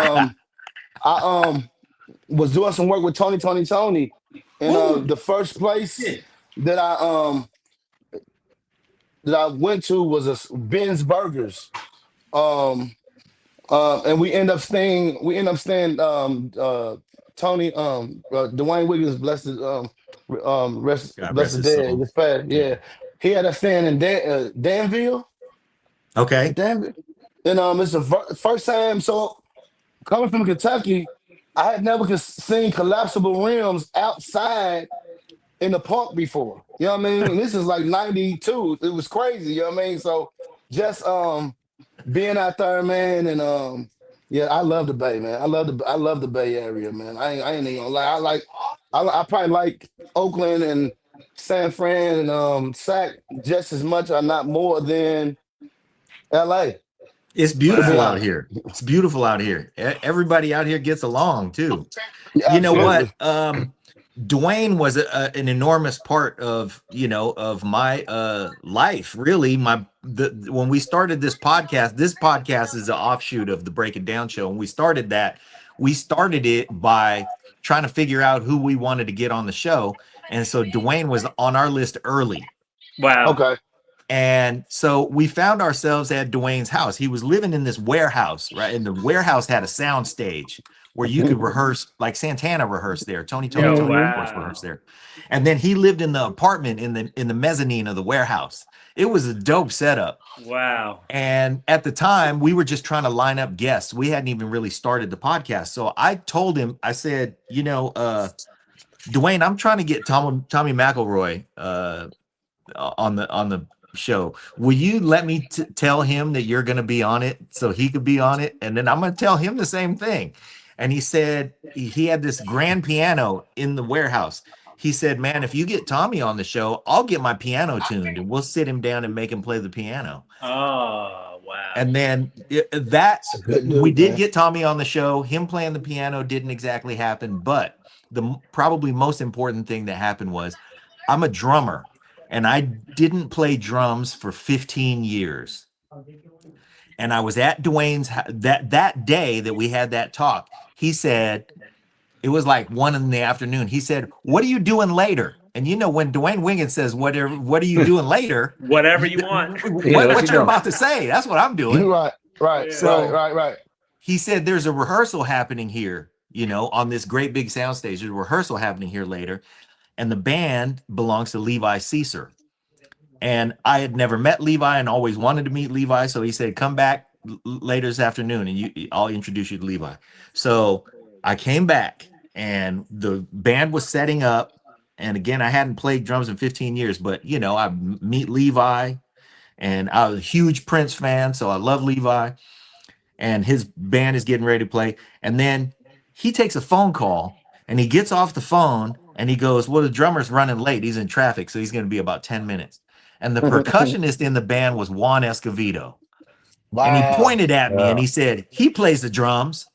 I was doing some work with Tony. And the first place that I went to was a Ben's Burgers. And we end up staying Tony Dwayne Wiggins, blessed his dead. He was fast. Yeah. He had us staying in Danville. Okay. Danville. And it's the first time. So coming from Kentucky, I had never seen collapsible rims outside in the park before. You know what I mean? And this is like 92. It was crazy, you know what I mean? So just being out there, man, and I love the Bay, man. I love the Bay Area, man. I ain't even gonna lie. I probably like Oakland and San Fran and Sac just as much, or not more, than LA. It's beautiful out here. It's beautiful out here. Everybody out here gets along too. Yeah, you know absolutely. what? Dwayne was an enormous part of my life. Really, when we started this podcast is an offshoot of the Break It Down show. And we started it by trying to figure out who we wanted to get on the show. And so Dwayne was on our list early. Wow. Okay. And so we found ourselves at Dwayne's house. He was living in this warehouse, right? And the warehouse had a sound stage where you could rehearse, like Santana rehearsed there. Tony, of course, rehearsed there. And then he lived in the apartment in the mezzanine of the warehouse. It was a dope setup. Wow. And at the time, we were just trying to line up guests. We hadn't even really started the podcast. So I told him, I said, Dwayne, I'm trying to get Tommy McElroy on the show. Will you let me tell him that you're going to be on it so he could be on it? And then I'm going to tell him the same thing. And he said he had this grand piano in the warehouse. He said, man, if you get Tommy on the show, I'll get my piano tuned and we'll sit him down and make him play the piano. Oh, wow. And then we did get Tommy on the show. Him playing the piano didn't exactly happen, but the probably most important thing that happened was I'm a drummer. And I didn't play drums for 15 years. And I was at Dwayne's that day that we had that talk. He said, it was like 1 PM. He said, what are you doing later? And when Dwayne Wiggins says, what are you doing later? Whatever you want. What you're about to say. That's what I'm doing. Right. So right. He said, there's a rehearsal happening here, on this great big soundstage. There's a rehearsal happening here later. And the band belongs to Levi Ceasar. And I had never met Levi and always wanted to meet Levi. So he said, come back later this afternoon and I'll introduce you to Levi. So I came back and the band was setting up. And again, I hadn't played drums in 15 years, but you know, I meet Levi and I was a huge Prince fan. So I love Levi and his band is getting ready to play. And then he takes a phone call and he gets off the phone and he goes, well, the drummer's running late. He's in traffic. So he's going to be about 10 minutes. And the percussionist in the band was Juan Escovedo. Wow. And he pointed at me and he said, he plays the drums.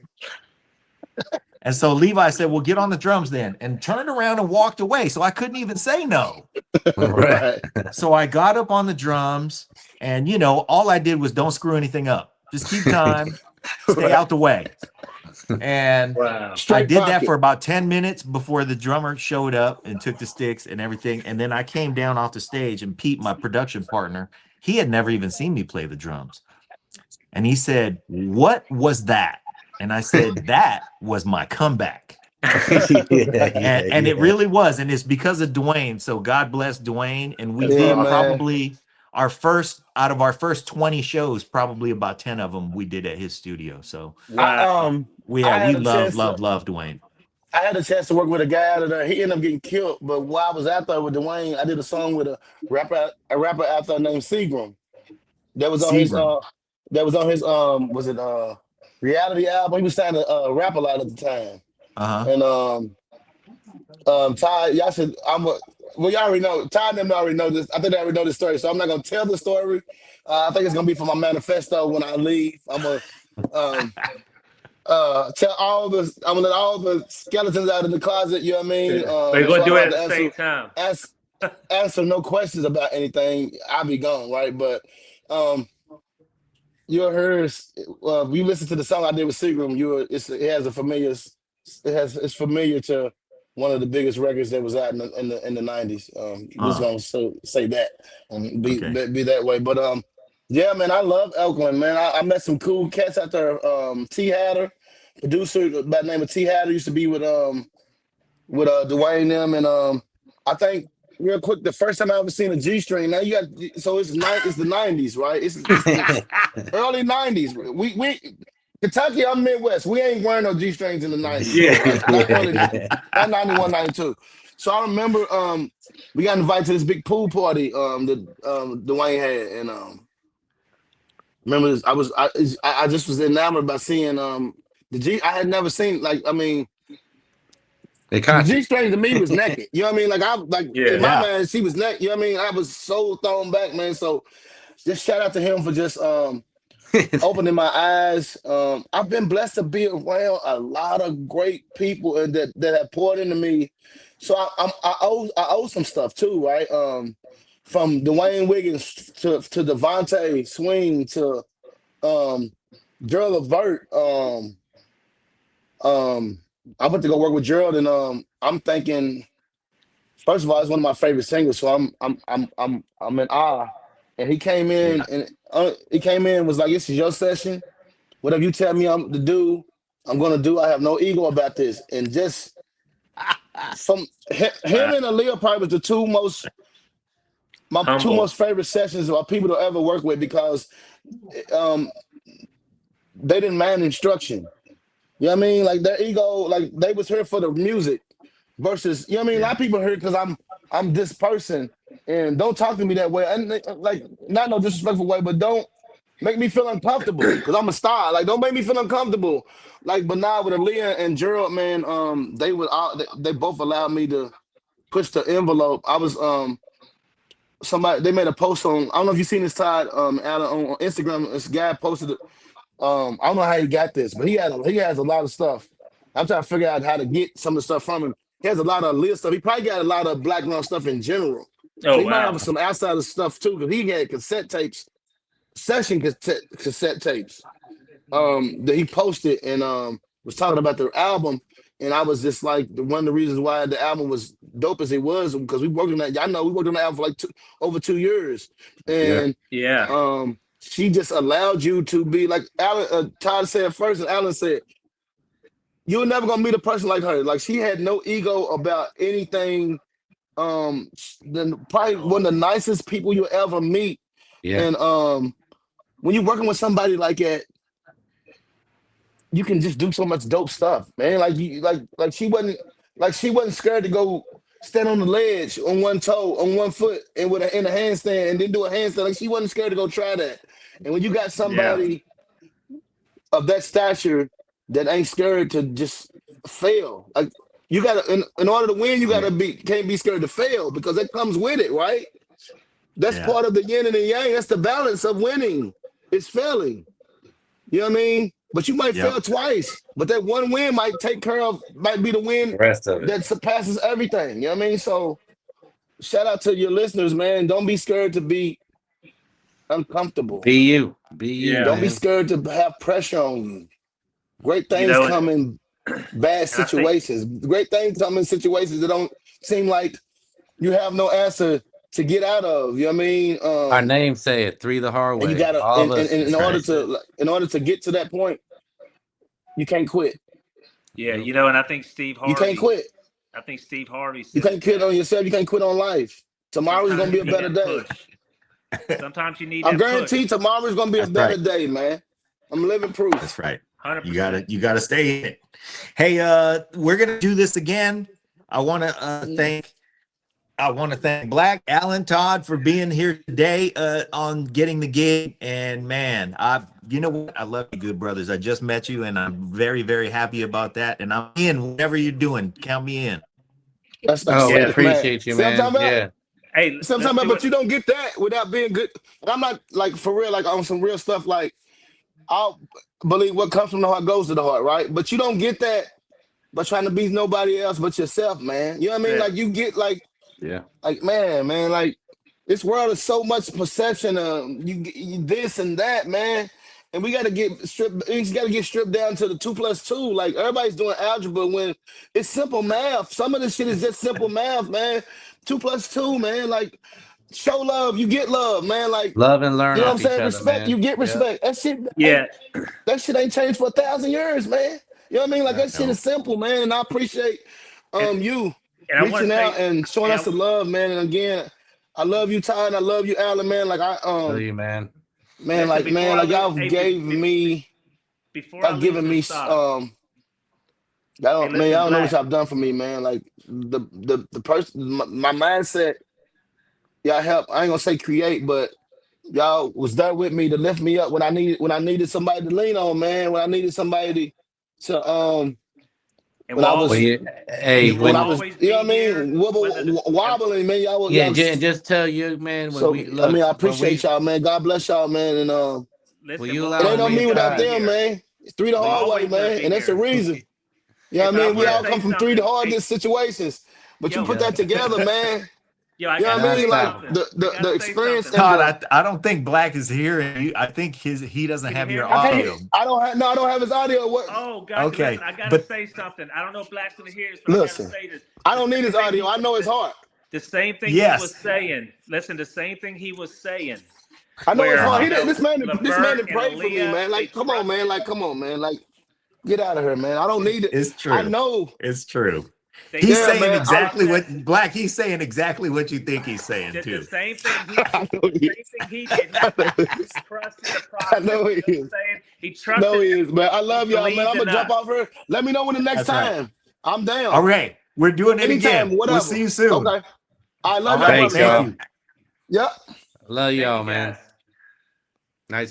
And so Levi said, well, get on the drums then, and turned around and walked away. So I couldn't even say no. Right. So I got up on the drums and, you know, all I did was don't screw anything up. Just keep time, stay out the way. And Wow. I did that for about 10 minutes before the drummer showed up and took the sticks and everything. And then I came down off the stage and Pete, my production partner, he had never even seen me play the drums. And he said, what was that? And I said, that was my comeback. And it really was. And it's because of Dwayne. So God bless Dwayne. And we did probably our first 20 shows, probably about 10 of them we did at his studio. So we love Dwayne. I had a chance to work with a guy out of there. He ended up getting killed. But while I was out there with Dwayne, I did a song with a rapper out there named Seagram. That was on his reality album. He was starting to rap a lot at the time. And Todd, y'all should y'all already know. Todd and them already know this. I think they already know this story. So I'm not gonna tell the story. I think it's gonna be for my manifesto when I leave. I'm gonna tell I'm gonna let all the skeletons out of the closet, you know what I mean? We're gonna do it at the same time. Answer no questions about anything. I'll be gone, right? But you heard you listen to the song I did with Seagram, it's familiar to one of the biggest records that was out in the 90s. Just gonna say that and be that way. But yeah, man, I love Elkland, man. I met some cool cats out there. T Hatter, producer by the name of T Hatter, used to be with Dwayne them, and I think real quick, the first time I ever seen a G string. Now it's the 90s, right? It's the early 90s. We Kentucky, I'm Midwest. We ain't wearing no G strings in the 90s. Not 91, 92. So I remember we got invited to this big pool party that Dwayne had, and remember this, I just was enamored by seeing the G. I had never seen the G string to me was naked. You know what I mean? In my mind, she was naked. You know what I mean? I was so thrown back, man. So just shout out to him for just opening my eyes. I've been blessed to be around a lot of great people and that have poured into me. So I owe some stuff too, right? From Dwayne Wiggins to DeVante Swing to Gerald Levert. I went to go work with Gerald, and I'm thinking, first of all, it's one of my favorite singers, so I'm in awe. And he came in and was like, "This is your session. Whatever you tell me to do, I'm gonna do. I have no ego about this." And just from him and Aaliyah probably was the two most favorite sessions of people to ever work with, because they didn't mind instruction. You know what I mean? Like their ego, like they was here for the music versus, you know what I mean? A lot of people here because I'm this person, and don't talk to me that way. And like, not no disrespectful way, but don't make me feel uncomfortable because I'm a star. Like, don't make me feel uncomfortable. Like, but now with Aaliyah and Gerald, man, they both allowed me to push the envelope. I was they made a post on, I don't know if you've seen this, Todd, Alan, on Instagram. This guy posted it. I don't know how he got this, but he has a lot of stuff. I'm trying to figure out how to get some of the stuff from him. He has a lot of Aaliyah stuff. He probably got a lot of Blackground stuff in general. So he might have some Outsiderz stuff too, because he had cassette tapes, cassette tapes that he posted, and was talking about their album. And I was just like, one of the reasons why the album was dope as it was, because we worked on that. I know we worked on the album for like over 2 years, and she just allowed you to be like Alan. Todd said first, and Alan said, "You're never gonna meet a person like her. Like, she had no ego about anything probably one of the nicest people you'll ever meet. Yeah. And when you're working with somebody like that, you can just do so much dope stuff, man. Like she wasn't scared to go stand on the ledge on one toe, on one foot, and in a handstand, and then do a handstand. Like she wasn't scared to go try that. And when you got somebody of that stature that ain't scared to just fail, like you gotta, in order to win, you gotta can't be scared to fail because that comes with it, right? That's part of the yin and the yang. That's the balance of winning. It's failing. You know what I mean? But you might fail twice, but that one win might be the win that surpasses everything. You know what I mean? So shout out to your listeners, man. Don't be scared to be uncomfortable. Be you. Be you. Don't be scared to have pressure on you. Great things come in bad situations. Great things come in situations that don't seem like you have no answer to get out of. You know what I mean? Our name say it, 3 the hard way. And you gotta in order to get to that point, you can't quit. Yeah, and I think Steve Harvey. You can't quit. I think Steve Harvey said you can't quit on yourself, you can't quit on life. Tomorrow's gonna be a better day. Sometimes you need I'm guaranteed tomorrow's gonna be a better day, man. I'm living proof. That's right. 100%. You gotta stay in it. Hey, we're gonna do this again. I wanna thank Black, Alan, Todd for being here today on Getting the Gig. And man, you know what? I love you, good brothers. I just met you, and I'm very, very happy about that. And I'm in whatever you're doing. Count me in. I appreciate you, man. Yeah. Hey, sometimes, but you don't get that without being good. And I'm not like for real, like on some real stuff. Like I'll believe what comes from the heart goes to the heart, right? But you don't get that by trying to be nobody else but yourself, man. You know what I mean? Like you get like. Yeah. Like man, like this world is so much perception of you this and that, man. And we gotta get stripped. We just gotta get stripped down to the 2 + 2. Like everybody's doing algebra when it's simple math. Some of this shit is just simple math, man. 2 + 2, man. Like show love, you get love, man. Like love and learn. You know what I'm saying? Other, respect, man. you get respect. That shit. That shit ain't changed for 1,000 years, man. You know what I mean? Like that shit is simple, man. And I appreciate you. And reaching out and showing us the love, man. And again, I love you, Todd. I love you, Alan, man. Like love you, man. Man, like y'all gave me. Y'all giving me. Y'all don't know what y'all done for me, man. Like the person, my mindset. Y'all help. I ain't gonna say create, but y'all was there with me to lift me up when I needed somebody to lean on, man. When I needed somebody to And I was, you know what I mean, wobbling, man. Y'all, just tell you, man. I appreciate y'all, man. God bless y'all, man. And listen, it ain't on me without them, man. It's 3 the hard way, man, and that's the reason. You know what I mean? We all come from 3 the hardest situations, but you put that together, man. You know what I mean? Like the experience. Todd, I don't think Black is here. I think he doesn't have your audio. I don't have his audio. Oh, God. Okay. Listen, I gotta say something. I don't know if Black's gonna hear this, but listen, I gotta say this. I don't need his audio. I know his heart. The same thing he was saying. Listen, the same thing he was saying. I know his heart. This man prayed for me, man. Like, come on, man. Like, get out of here, man. I don't need it. It's true. I know. It's true. He's saying exactly what Black. He's saying exactly what you think he's saying too. The same thing he did. He trusted the process. I know he is. He trusted. No, he is, man. I love y'all, man. I'm gonna jump off here. Let me know when the next time. Right. I'm down. All right, we're doing it anytime, again. Whatever. We'll see you soon. Okay. I love y'all. Thanks, y'all. Yep. Love y'all, man. Nice.